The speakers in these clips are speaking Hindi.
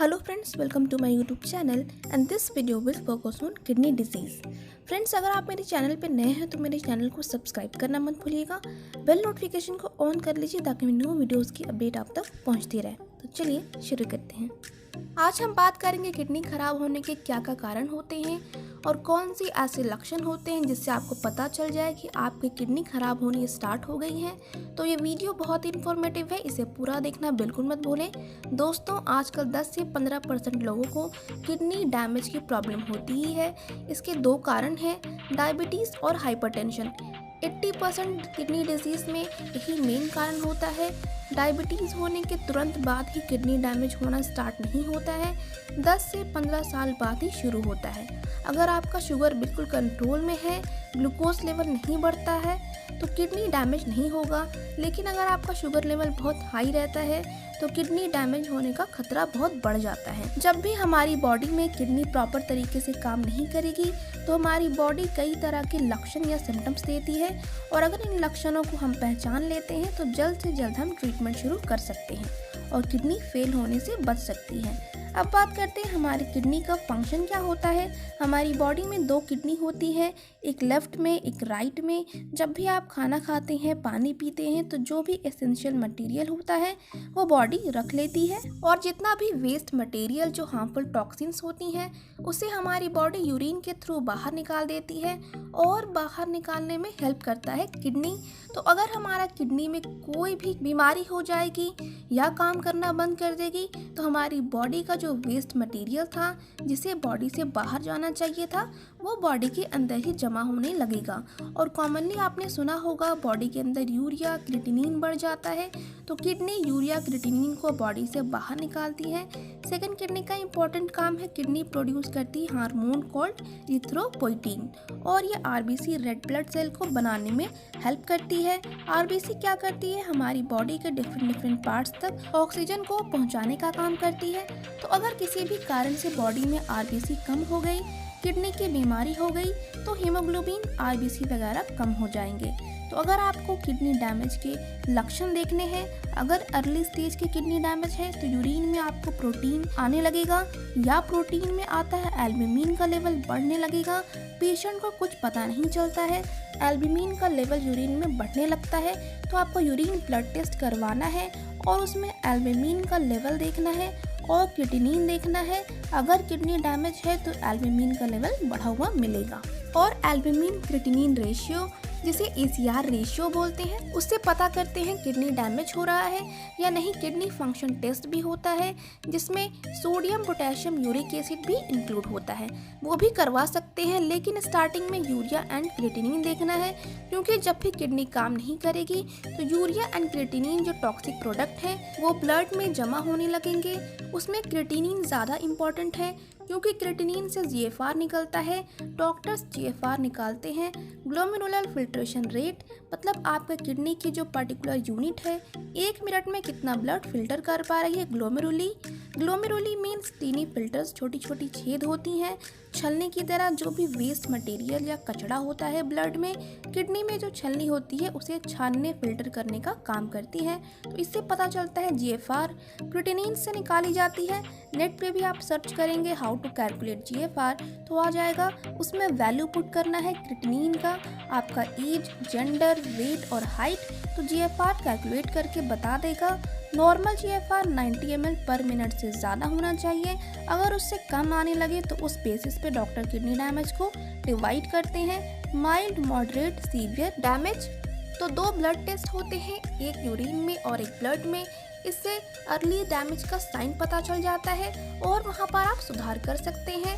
Hello friends, welcome to my YouTube channel and this video will focus on kidney disease. Friends, अगर आप मेरे चैनल पे नए हैं तो मेरे चैनल को सब्सक्राइब करना मत भूलिएगा। बेल नोटिफिकेशन को ऑन कर लीजिए ताकि न्यू वीडियोस की अपडेट आप तक पहुंचती रहे। तो चलिए शुरू करते हैं। आज हम बात करेंगे किडनी खराब होने के क्या कारण होते हैं और कौन सी ऐसे लक्षण होते हैं जिससे आपको पता चल जाए कि आपकी किडनी खराब होनी स्टार्ट हो गई है। तो ये वीडियो बहुत ही इन्फॉर्मेटिव है, इसे पूरा देखना बिल्कुल मत भूलें। दोस्तों, आजकल 10 से 15% लोगों को किडनी डैमेज की प्रॉब्लम होती ही है। इसके दो कारण हैं, डायबिटीज़ और हाइपरटेंशन। 80% किडनी डिजीज़ में यही मेन कारण होता है। डायबिटीज़ होने के तुरंत बाद ही किडनी डैमेज होना स्टार्ट नहीं होता है, 10 से 15 साल बाद ही शुरू होता है। अगर आपका शुगर बिल्कुल कंट्रोल में है, ग्लूकोज लेवल नहीं बढ़ता है तो किडनी डैमेज नहीं होगा। लेकिन अगर आपका शुगर लेवल बहुत हाई रहता है तो किडनी डैमेज होने का खतरा बहुत बढ़ जाता है। जब भी हमारी बॉडी में किडनी प्रॉपर तरीके से काम नहीं करेगी तो हमारी बॉडी कई तरह के लक्षण या सिम्टम्स देती है और अगर इन लक्षणों को हम पहचान लेते हैं तो जल्द से जल्द हम ट्रीटमेंट शुरू कर सकते हैं और किडनी फेल होने से बच सकती है। अब बात करते हैं हमारी किडनी का फंक्शन क्या होता है। हमारी बॉडी में 2 किडनी होती है, एक लेफ्ट में एक राइट में। जब भी आप खाना खाते हैं, पानी पीते हैं तो जो भी एसेंशियल मटेरियल होता है वो बॉडी रख लेती है और जितना भी वेस्ट मटेरियल जो हार्मफुल टॉक्सिन्स होती हैं उसे हमारी बॉडी यूरिन के थ्रू बाहर निकाल देती है और बाहर निकालने में हेल्प करता है किडनी। तो अगर हमारा किडनी में कोई भी बीमारी हो जाएगी या काम करना बंद कर देगी तो हमारी बॉडी का जो वेस्ट मटेरियल था जिसे बॉडी से बाहर जाना चाहिए था वो बॉडी के अंदर ही जमा होने लगेगा। और कॉमनली आपने सुना होगा बॉडी के अंदर यूरिया क्रिएटिनिन बढ़ जाता है तो किडनी यूरिया क्रिएटिनिन को बॉडी से बाहर निकालती है। सेकंड किडनी का इंपॉर्टेंट काम है, किडनी प्रोड्यूस करती है हार्मोन कॉल्ड इरिथ्रोपोइटीन और ये आरबीसी रेड ब्लड सेल को बनाने में हेल्प करती है। आरबीसी क्या करती है, हमारी बॉडी के डिफरेंट पार्ट्स तक ऑक्सीजन को पहुंचाने का काम करती है। तो अगर किसी भी कारण से बॉडी में आरबीसी कम हो गई, किडनी की बीमारी हो गई तो हीमोग्लोबिन, आरबीसी वगैरह कम हो जाएंगे। तो अगर आपको किडनी डैमेज के लक्षण देखने हैं, अगर अर्ली स्टेज की किडनी डैमेज है तो यूरिन में आपको प्रोटीन आने लगेगा या प्रोटीन में आता है एल्ब्यूमिन का लेवल बढ़ने लगेगा। पेशेंट को कुछ पता नहीं चलता है, एल्ब्यूमिन का लेवल यूरिन में बढ़ने लगता है तो आपको यूरिन ब्लड टेस्ट करवाना है और उसमें एल्ब्यूमिन का लेवल देखना है और क्रिएटिनिन देखना है। अगर किडनी डैमेज है तो एल्ब्यूमिन का लेवल बढ़ा हुआ मिलेगा और एल्ब्यूमिन क्रिएटिनिन रेशियो जिसे ACR रेशियो बोलते हैं उससे पता करते हैं किडनी डैमेज हो रहा है या नहीं। किडनी फंक्शन टेस्ट भी होता है जिसमें सोडियम पोटेशियम यूरिक एसिड भी इंक्लूड होता है, वो भी करवा सकते हैं। लेकिन स्टार्टिंग में यूरिया एंड क्रिएटिनिन देखना है क्योंकि जब भी किडनी काम नहीं करेगी तो यूरिया एंड क्रिएटिनिन जो टॉक्सिक प्रोडक्ट है वो ब्लड में जमा होने लगेंगे। उसमें क्रिएटिनिन ज़्यादा इम्पॉर्टेंट है क्योंकि क्रिएटिनिन से GFR निकलता है। डॉक्टर्स GFR निकालते हैं, ग्लोमेरुलर फिल्ट्रेशन रेट, मतलब आपका किडनी की जो पर्टिकुलर यूनिट है 1 मिनट में कितना ब्लड फिल्टर कर पा रही है, glomeruli. Glomeruli means tiny filters, छोटी छोटी छेद होती हैं छलनी की तरह। जो भी वेस्ट मटेरियल या कचरा होता है ब्लड में, किडनी में जो छलनी होती है उसे छानने फिल्टर करने का काम करती है। तो इससे पता चलता है GFR क्रिएटिनिन से निकाली जाती है। नेट पे भी आप सर्च करेंगे हाउ टू कैलकुलेट GFR तो आ जाएगा। उसमें वैल्यू पुट करना है क्रिएटिनिन का, आपका एज, जेंडर, वेट और हाइट, तो GFR कैलकुलेट करके बता देगा। नॉर्मल GFR 90 ml पर मिनट से ज़्यादा होना चाहिए। अगर उससे कम आने लगे तो उस बेसिस पे डॉक्टर किडनी डैमेज को डिवाइड करते हैं, माइल्ड, मॉडरेट, सीवियर डैमेज। तो 2 ब्लड टेस्ट होते हैं, एक यूरिन में और एक ब्लड में। इससे अर्ली डैमेज का साइन पता चल जाता है और वहाँ पर आप सुधार कर सकते हैं।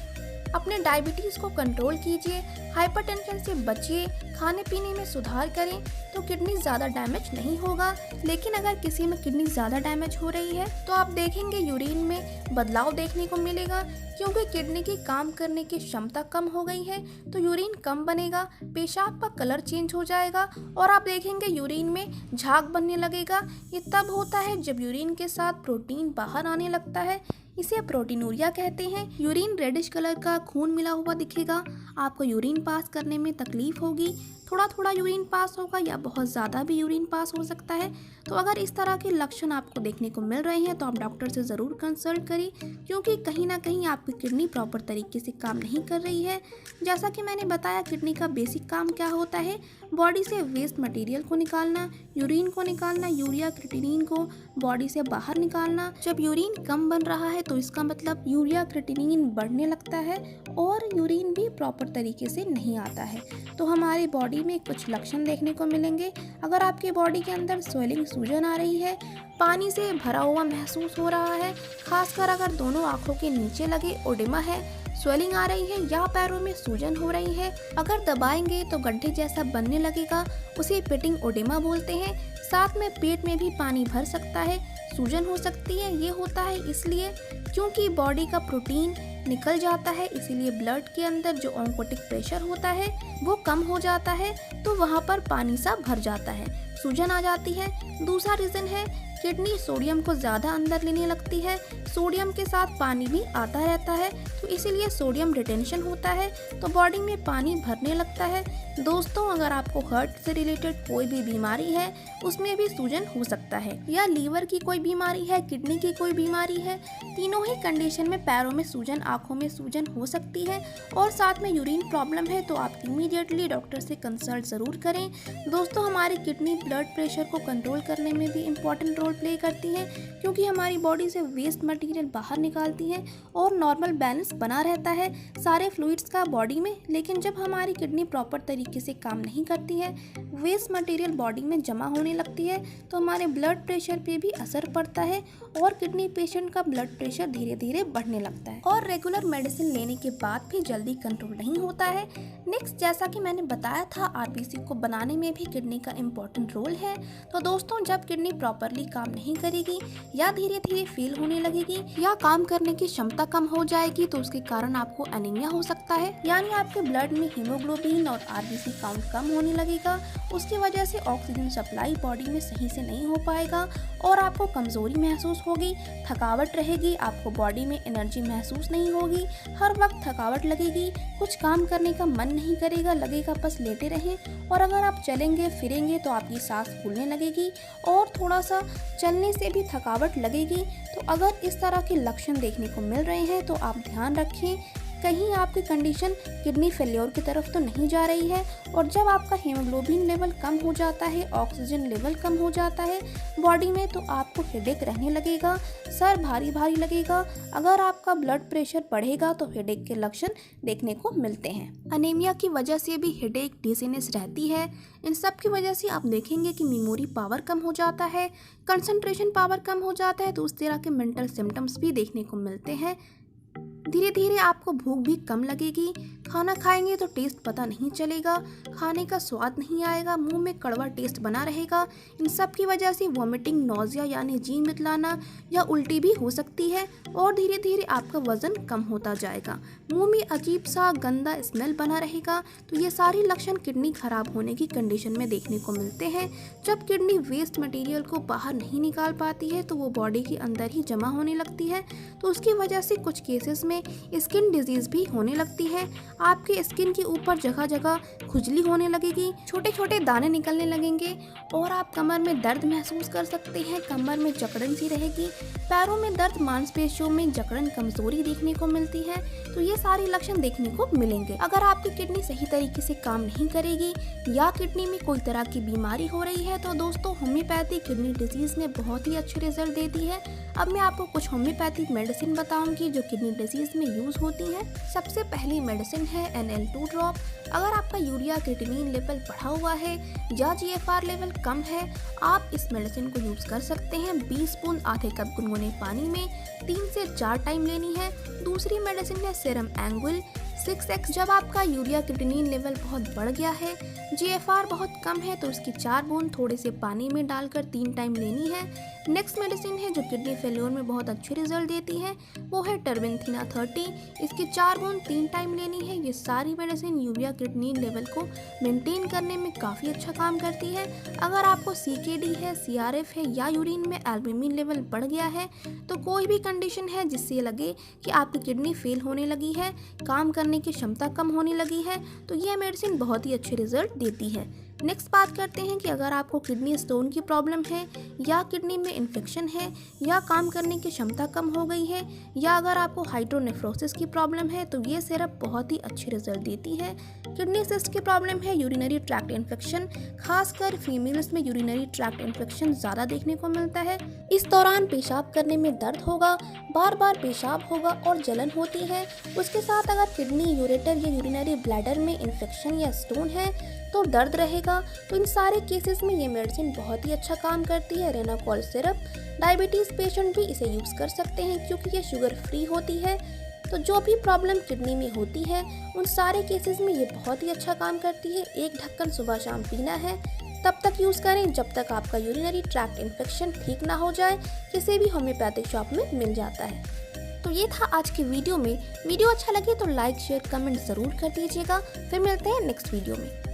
अपने डायबिटीज़ को कंट्रोल कीजिए, हाइपरटेंशन से बचिए, खाने पीने में सुधार करें तो किडनी ज़्यादा डैमेज नहीं होगा। लेकिन अगर किसी में किडनी ज़्यादा डैमेज हो रही है तो आप देखेंगे यूरिन में बदलाव देखने को मिलेगा क्योंकि किडनी की काम करने की क्षमता कम हो गई है तो यूरिन कम बनेगा, पेशाब का कलर चेंज हो जाएगा और आप देखेंगे यूरिन में झाग बनने लगेगा। ये तब होता है जब यूरिन के साथ प्रोटीन बाहर आने लगता है इसे प्रोटीनूरिया कहते हैं। यूरिन रेडिश कलर का खून मिला हुआ दिखेगा, आपको यूरिन पास करने में तकलीफ होगी, थोड़ा थोड़ा यूरिन पास होगा या बहुत ज़्यादा भी यूरिन पास हो सकता है। तो अगर इस तरह के लक्षण आपको देखने को मिल रहे हैं तो आप डॉक्टर से ज़रूर कंसल्ट करें, क्योंकि कहीं ना कहीं आपकी किडनी प्रॉपर तरीके से काम नहीं कर रही है। जैसा कि मैंने बताया, किडनी का बेसिक काम क्या होता है, बॉडी से वेस्ट मटेरियल को निकालना, यूरिन को निकालना, यूरिया क्रिएटिनिन को बॉडी से बाहर निकालना। जब यूरिन कम बन रहा है तो इसका मतलब यूरिया क्रिएटिनिन बढ़ने लगता है और यूरिन भी प्रॉपर तरीके से नहीं आता है। तो हमारी बॉडी में कुछ लक्षण देखने को मिलेंगे। अगर आपकी बॉडी के अंदर स्वेलिंग, सूजन आ रही है, पानी से भरा हुआ महसूस हो रहा है, खासकर अगर दोनों आंखों के नीचे लगे ओडेमा है, स्वेलिंग आ रही है या पैरों में सूजन हो रही है, अगर दबाएंगे तो गड्ढे जैसा बनने लगेगा, उसे पेटिंग ओडेमा बोलते हैं। साथ में पेट में भी पानी भर सकता है, सूजन हो सकती है। ये होता है इसलिए क्योंकि बॉडी का प्रोटीन निकल जाता है, इसीलिए ब्लड के अंदर जो ऑन्कोटिक प्रेशर होता है वो कम हो जाता है, तो वहाँ पर पानी सा भर जाता है, सूजन आ जाती है। दूसरा रीज़न है किडनी सोडियम को ज़्यादा अंदर लेने लगती है, सोडियम के साथ पानी भी आता रहता है, तो इसीलिए सोडियम रिटेंशन होता है, तो बॉडी में पानी भरने लगता है। दोस्तों, अगर आपको हार्ट से रिलेटेड कोई भी बीमारी है उसमें भी सूजन हो सकता है, या लीवर की कोई बीमारी है, किडनी की कोई बीमारी है, तीनों ही कंडीशन में पैरों में सूजन, आँखों में सूजन हो सकती है। और साथ में यूरिन प्रॉब्लम है तो आप इमीडिएटली डॉक्टर से कंसल्ट ज़रूर करें। दोस्तों, हमारी किडनी ब्लड प्रेशर को कंट्रोल करने में भी इम्पॉर्टेंट रोल प्ले करती है, क्योंकि हमारी बॉडी से वेस्ट मटेरियल बाहर निकालती है और नॉर्मल बैलेंस बना रहता है सारे फ्लूइड्स का बॉडी में। लेकिन जब हमारी किडनी प्रॉपर तरीके से काम नहीं करती है, वेस्ट मटेरियल बॉडी में जमा होने लगती है, तो हमारे ब्लड प्रेशर पे भी असर पड़ता है और किडनी पेशेंट का ब्लड प्रेशर धीरे धीरे बढ़ने लगता है और रेगुलर मेडिसिन लेने के बाद भी जल्दी कंट्रोल नहीं होता है। नेक्स्ट, जैसा कि मैंने बताया था, आरबीसी को बनाने में भी किडनी का इम्पोर्टेंट रोल है। तो दोस्तों, जब किडनी प्रॉपरली काम नहीं करेगी या धीरे धीरे फेल होने लगेगी या काम करने की क्षमता कम हो जाएगी, तो उसके कारण आपको एनीमिया हो सकता है, यानी आपके ब्लड में हीमोग्लोबिन और आरबीसी काउंट कम होने लगेगा। उसकी वजह से ऑक्सीजन सप्लाई बॉडी में सही से नहीं हो पाएगा और आपको कमजोरी महसूस होगी, थकावट रहेगी, आपको बॉडी में एनर्जी महसूस नहीं होगी, हर वक्त थकावट लगेगी, कुछ काम करने का मन नहीं करेगा, लगेगा बस लेटे रहें। और अगर आप चलेंगे फिरेंगे तो आपकी सांस फूलने लगेगी और थोड़ा सा चलने से भी थकावट लगेगी। तो अगर इस तरह के लक्षण देखने को मिल रहे हैं तो आप ध्यान रखें, कहीं आपकी कंडीशन किडनी फेल्योर की तरफ तो नहीं जा रही है। और जब आपका हीमोग्लोबिन लेवल कम हो जाता है, ऑक्सीजन लेवल कम हो जाता है बॉडी में, तो आपको हेडेक रहने लगेगा, सर भारी भारी लगेगा। अगर आपका ब्लड प्रेशर बढ़ेगा तो हेडेक के लक्षण देखने को मिलते हैं। अनीमिया की वजह से भी हेडेक, डिजीनेस रहती है। इन सब की वजह से आप देखेंगे कि मेमोरी पावर कम हो जाता है, कंसंट्रेशन पावर कम हो जाता है, तो उस तरह के मेंटल सिम्टम्स भी देखने को मिलते हैं। धीरे धीरे आपको भूख भी कम लगेगी, खाना खाएंगे तो टेस्ट पता नहीं चलेगा, खाने का स्वाद नहीं आएगा, मुंह में कड़वा टेस्ट बना रहेगा। इन सब की वजह से वॉमिटिंग, नौजिया यानी जी मितलाना या उल्टी भी हो सकती है और धीरे धीरे आपका वजन कम होता जाएगा, मुंह में अजीब सा गंदा स्मेल बना रहेगा। तो ये सारे लक्षण किडनी खराब होने की कंडीशन में देखने को मिलते हैं। जब किडनी वेस्ट मटेरियल को बाहर नहीं निकाल पाती है तो वो बॉडी के अंदर ही जमा होने लगती है, तो उसकी वजह से कुछ केसेस में स्किन डिजीज भी होने लगती है। आपके स्किन के ऊपर जगह जगह खुजली होने लगेगी, छोटे छोटे दाने निकलने लगेंगे और आप कमर में दर्द महसूस कर सकते हैं, कमर में जकड़न सी रहेगी, पैरों में दर्द, मांसपेशियों में जकड़न, कमजोरी देखने को मिलती है। तो ये सारे लक्षण देखने को मिलेंगे। अगर आपकी किडनी सही तरीके से काम नहीं करेगी या किडनी में कोई तरह की बीमारी हो रही है तो दोस्तों, होम्योपैथी किडनी डिजीज ने बहुत ही अच्छे रिजल्ट दे दी है। अब मैं आपको कुछ होम्योपैथिक मेडिसिन बताऊंगी जो किडनी डिजीज में यूज होती है। सबसे पहली मेडिसिन है NL2 ड्रॉप। अगर आपका यूरिया क्रिएटिनिन लेवल बढ़ा हुआ है या GFR लेवल कम है, आप इस मेडिसिन को यूज कर सकते हैं। 20 बूंद आधे कप गुनगुने पानी में 3 से 4 टाइम लेनी है। दूसरी मेडिसिन है सीरम एंगुल। 6x जब आपका यूरिया क्रिएटिनिन लेवल बहुत बढ़ गया है, GFR बहुत कम है, तो इसकी 4 बूंद थोड़े से पानी में डालकर 3 टाइम लेनी है। नेक्स्ट मेडिसिन है जो किडनी फेल्योर में बहुत अच्छे रिजल्ट देती है, वो है टर्बिनथिना 30। इसकी 4 बूंद 3 टाइम लेनी है। ये सारी मेडिसिन यूरिया क्रिएटिनिन लेवल को मेंटेन करने में काफ़ी अच्छा काम करती है। अगर आपको CKD है, CRF है या यूरिन में एल्बुमिन लेवल बढ़ गया है, तो कोई भी कंडीशन है जिससे लगे कि आपकी किडनी फेल होने लगी है, काम करने की क्षमता कम होने लगी है, तो यह मेडिसिन बहुत ही अच्छे रिजल्ट देती है। नेक्स्ट बात करते हैं कि अगर आपको किडनी स्टोन की प्रॉब्लम है या किडनी में इन्फेक्शन है या काम करने की क्षमता कम हो गई है या अगर आपको हाइड्रोनेफ्रोसिस की प्रॉब्लम है, तो ये सिरप बहुत ही अच्छे रिजल्ट देती है। किडनी सिस्ट की प्रॉब्लम है, यूरिनरी ट्रैक्ट इन्फेक्शन, खासकर फीमेल्स में यूरिनरी ट्रैक्ट इन्फेक्शन ज़्यादा देखने को मिलता है। इस दौरान पेशाब करने में दर्द होगा, बार बार पेशाब होगा और जलन होती है। उसके साथ अगर किडनी, यूरेटर या यूरिनरी ब्लैडर में इन्फेक्शन या स्टोन है तो दर्द रहेगा। तो इन सारे केसेस में ये मेडिसिन बहुत ही अच्छा काम करती है, रेनाकॉल सिरप। डायबिटीज़ पेशेंट भी इसे यूज़ कर सकते हैं क्योंकि ये शुगर फ्री होती है। तो जो भी प्रॉब्लम किडनी में होती है उन सारे केसेस में ये बहुत ही अच्छा काम करती है। एक ढक्कन सुबह शाम पीना है, तब तक यूज़ करें जब तक आपका यूरिनरी ट्रैक्ट इन्फेक्शन ठीक ना हो जाए। किसी भी होम्योपैथिक शॉप में मिल जाता है। तो ये था आज की वीडियो में। वीडियो अच्छा लगे तो लाइक, शेयर, कमेंट ज़रूर कर दीजिएगा। फिर मिलते हैं नेक्स्ट वीडियो में।